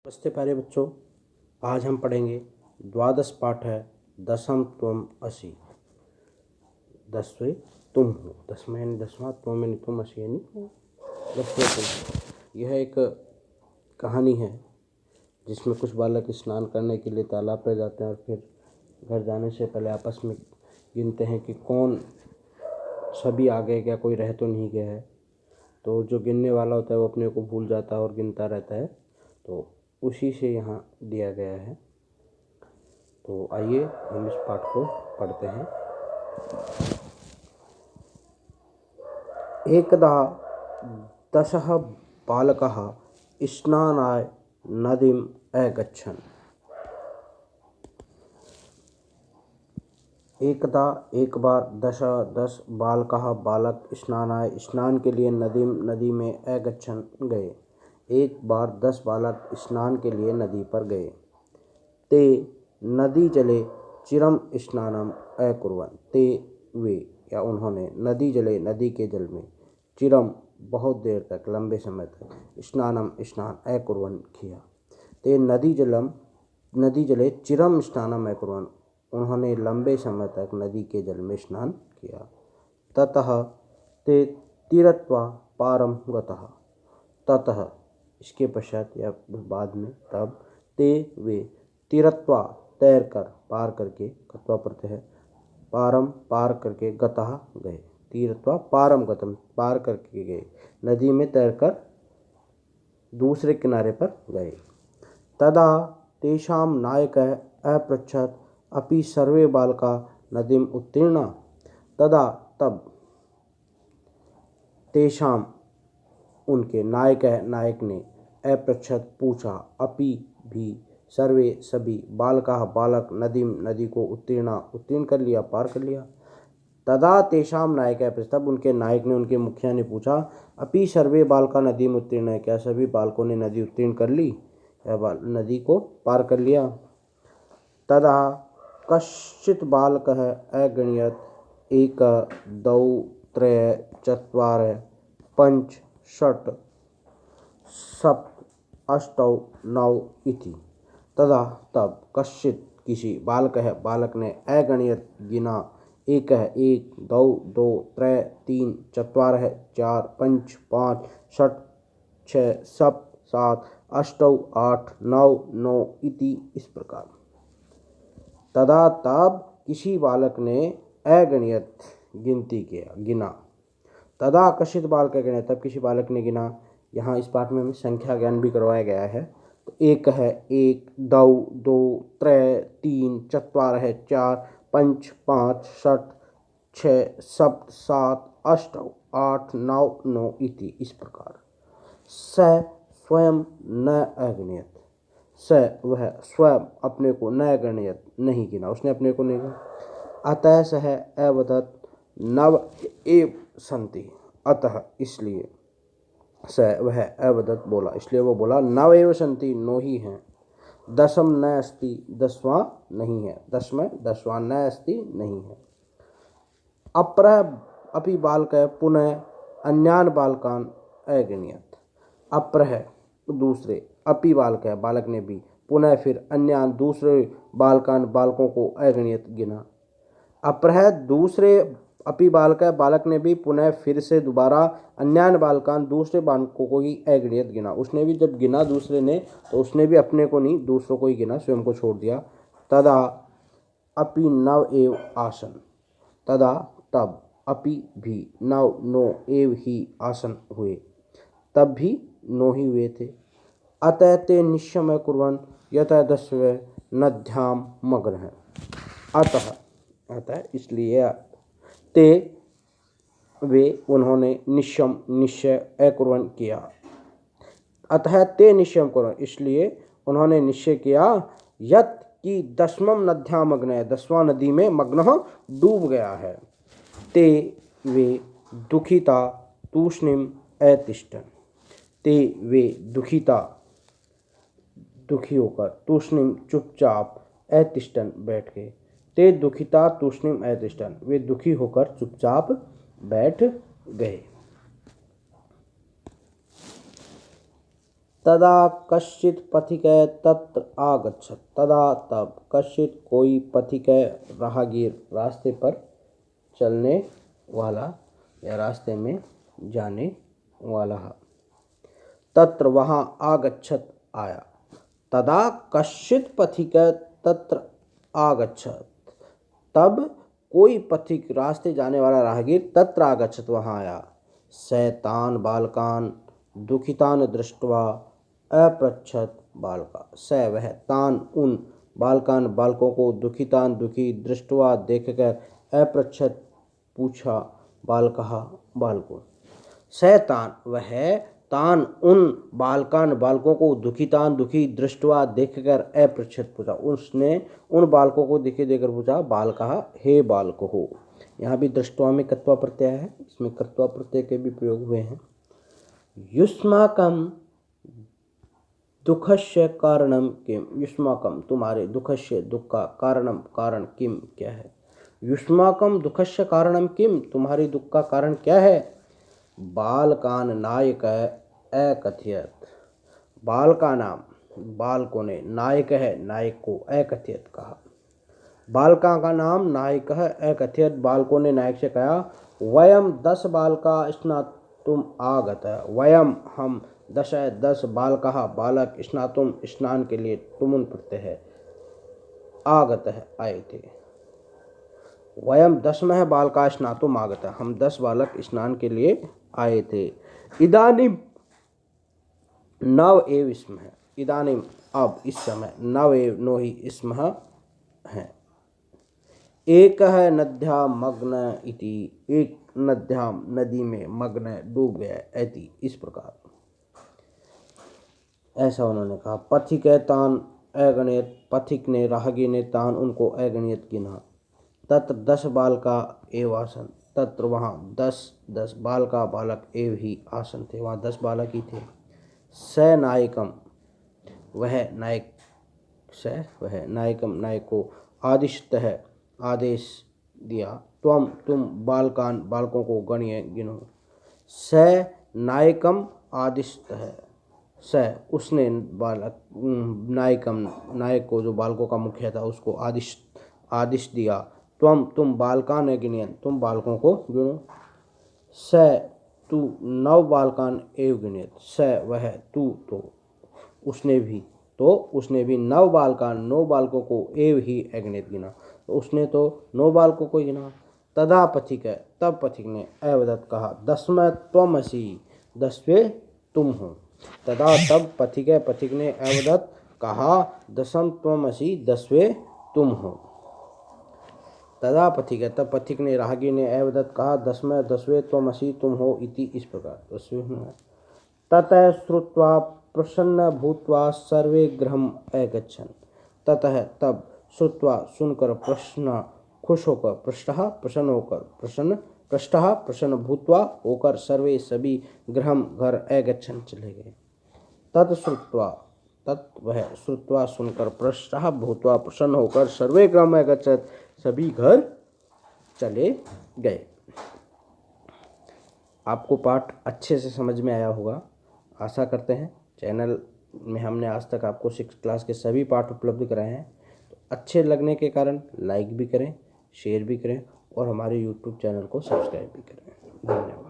नमस्ते प्यारे बच्चों, आज हम पढ़ेंगे द्वादश पाठ है दशम त्वम असि। दसवें तुम हो, दसवें यानी दसवां, त्वम यानी तुम, असि यानी दसवें तुम। यह एक कहानी है जिसमें कुछ बालक स्नान करने के लिए तालाब पर जाते हैं और फिर घर जाने से पहले आपस में गिनते हैं कि कौन सभी आ गए, क्या कोई रह तो नहीं गया है। तो जो गिनने वाला होता है वो अपने को भूल जाता है और गिनता रहता है, तो उसी से यहाँ दिया गया है। तो आइए हम इस पाठ को पढ़ते हैं। एकदा दशः बालकः स्नानाय नदीम् अगच्छन्। एकदा एक बार दस बालकः बालक स्नानाय स्नान के लिए नदी में अगच्छन् गए। एक बार 10 बालक स्नान के लिए नदी पर गए। ते नदी जले चिरम स्नानम अकुर्वन्। ते वे या उन्होंने नदी जले नदी के जल में, चिरम बहुत देर तक, लंबे समय तक, स्नानम स्नान अकुर्वन् किया। ते नदी जले चिरम स्नानम अकुर्वन्, उन्होंने लंबे समय तक नदी के जल में स्नान किया। ततः ते तीरत्वा पारम गतः। ततः इसके पश्चात या बाद में, तब ते वे तीरत्वा तैर कर, पार करके, गत्वा प्रत्यय है, पारम पार करके, गतः गए। तीरत्वा पारम गतम, पार करके गए, नदी में तैरकर दूसरे किनारे पर गए। तदा तेषां नायकः अपृच्छत् अपि सर्वे बालका नदीम उत्तीर्णा। तदा तब तेषां उनके नायक ने अपृच्छत् पूछा, अपि भी, सर्वे सभी, बालकाः बालक, नदी को उत्तीर्ण कर लिया, पार कर लिया। तदा तेषां नायकः अपृच्छत्, तब उनके नायक ने, उनके मुखिया ने पूछा, अपि सर्वे बालका नदीम उत्तीर्ण है, क्या सभी बालकों ने नदी उत्तीर्ण कर ली या नदी को पार कर लिया। तदा कश्चित् बालकः अगणयत्, एक द्वौ त्रय चत्वारः पञ्च षट् सप्त अष्टौ नौ इति। तदा तब कश्चित् किसी, बालकः बालक ने, अगणयत् गिना, एक दो त्रय तीन चत्वारः चार पंच पाँच षट् छः सप्त सात अष्टौ आठ नौ इति, इस प्रकार। तदा तब किसी बालक ने अगणित गिनती किया, गिना। तदा कश्चित् बालक अगणयत्, तब किसी बालक ने गिना। यहाँ इस पाठ में हमें संख्या ज्ञान भी करवाया गया है। तो एक है, एक दो त्रय तीन चत्वारः चार पंच पाँच षट् छः सप्त सात अष्टौ आठ नौ इति, इस प्रकार। स स्वयं न अगणयत्, स वह स्वयं अपने को न गणयत् नहीं गिना, उसने अपने को नहीं गिना। अतः सह अवदत् नव एव सन्ति, अतः इसलिए, स वह अवदत् बोला, इसलिए वो बोला, नव एव सन्ति, 9 ही हैं। दशम न अस्ति, 10वां नहीं है। दसवां न अस्ति, नहीं है। अपरः अपि बालकः पुनः अन्यान बालकान अगणयत्। अपरः दूसरे, अपि बालक है, बालक ने भी, पुनः फिर अन्यान दूसरे बालकान बालकों को अगणित गिना। अपरः दूसरे, अपि बालक है, बालक ने भी, पुनः फिर से दोबारा, अन्यान बालकान दूसरे बालकों को ही अगणित गिना। उसने भी जब गिना दूसरे ने, तो उसने भी अपने को नहीं, दूसरों को ही गिना, स्वयं को छोड़ दिया। तदा अपि नव एव आसन। तदा तब अपि भी, नौ एव ही आसन हुए, तब भी 9 ही हुए थे। अतः ते निश्चय कुर्वन् यतः दस्वे नद्यां मग्नः। अतः इसलिए, ते वे उन्होंने, निश्चय अकुर्वन् किया। अतः ते निश्चय कुर्वन्, इसलिए उन्होंने निश्चय किया, यत कि दशमम नद्यां मग्नः, 10वां नदी में मग्न डूब गया है। ते वे दुखिता तूष्णीम अतिष्ठन्। ते वे दुखिता, दुखी होकर, तूष्णीम चुपचाप, अतिष्ठन् बैठ गए। ते दुखिता तूष्णीम अतिष्ठन्, वे दुखी होकर चुपचाप बैठ गए। तदा कश्चित् पथिकः तत्र आगच्छत्। तदा तब कश्चित् कोई पथिकः राहगीर रास्ते पर चलने वाला या रास्ते में जाने वाला। तत्र वहाँ आगच्छत् आया। तदा कश्चित् पथिकः तत्र आगच्छत् तब कोई पथिक रास्ते जाने वाला राहगीर तत्र आगच्छत् वहाँ आया। सैतान बालकान दुखितान दृष्ट्वा अपृच्छत् बालका। स वह तान उन बालकान बालकों को दुखितान दुखी दृष्ट्वा देखकर अपृच्छत् पूछा बालकः बालकों। सैतान वह तान उन बालकान बालकों को दुखितान दुखी दृष्टवा देखकर अपृच्छत् पूछा। उसने उन बालकों को दिखे देकर पूछा बालकः हे बालको हो। यहाँ भी दृष्टवा में कत्वा प्रत्यय है, इसमें कत्वा प्रत्यय के भी प्रयोग हुए हैं। युष्माकम दुखस्य कारणम किम। युष्माकम तुम्हारे दुखस्य दुख का कारणम कारण किम क्या है। युष्माकम दुखस्य कारणम किम तुम्हारे दुख का कारण क्या है। बालकान नायक अकथयत। बाल का नाम बालकों ने नायक है नायक को अकथयत कहा। बालका का नाम नायक है अकथयत बालकों ने नायक से कहा। वयम 10 बालका स्नातुम आगत। वयम हम 10 बालका बालक स्नातुम स्नान के लिए तुमुन प्रत्यय है आगत है आए थे। वयम 10 बालका स्नातुम आगत हम 10 बालक स्नान के लिए आए थे। इदानीम नव एव स्म है। इदानीम अब इस समय नव एव नो ही स्म है। एक है नद्या मग्न इति। एक नद्याम नदी में मग्न डूब गया ऐति इस प्रकार ऐसा उन्होंने कहा। पथिक तान अगणित पथिक ने राहगीर ने तान उनको अगणित गिना। तत्र 10 बालका एव आसन। तत्र वहाँ 10 बालका बालक एव ही आसन थे, वहाँ 10 बालक ही थे। स नायकम वह नायक स वह नायकम नायक को आदिष्ट है आदेश दिया। तुम बालकान बालकों को गणिए गिनो। स नायकम आदिष्ट है। स उसने बालक नायकम नायक को जो बालकों का मुखिया था उसको आदिश दिया। तुम बालकान गिनियन तुम बालकों को गिनो। स तू 9 बालकान एव गिनियत। स वह तू तो उसने भी 9 बालकान 9 बालकों को एव ही अगणित गिना। तो उसने तो 9 बालकों को गिना। तदा पथिक तब पथिक ने अवदत कहा 10वें त्वमसि 10वें तुम हो। तदा तब पथिक ने अवदत कहा 10वें त्वमसि 10वें तुम हो। तदा पथिक तब पथिक ने राहगीर ने अवदत कहा 10वें त्वमसि तुम हो इति इस प्रकार। ततः श्रुत्वा प्रसन्न भूत्वा सर्वे गृहम् अगच्छन्। ततः तब श्रुत्वा सुनकर प्रसन्न खुश होकर प्रसन्न भूत्वा होकर सर्वे सभी गृहम् घर अगच्छन् चले गए। वह श्रुत्वा सुनकर प्रसन्न भूत्वा प्रसन्न होकर सर्वे गृहम् अगच्छत् सभी घर चले गए। आपको पाठ अच्छे से समझ में आया होगा, आशा करते हैं। चैनल में हमने आज तक आपको 6th क्लास के सभी पाठ उपलब्ध कराए हैं। तो अच्छे लगने के कारण लाइक भी करें, शेयर भी करें और हमारे YouTube चैनल को सब्सक्राइब भी करें। धन्यवाद।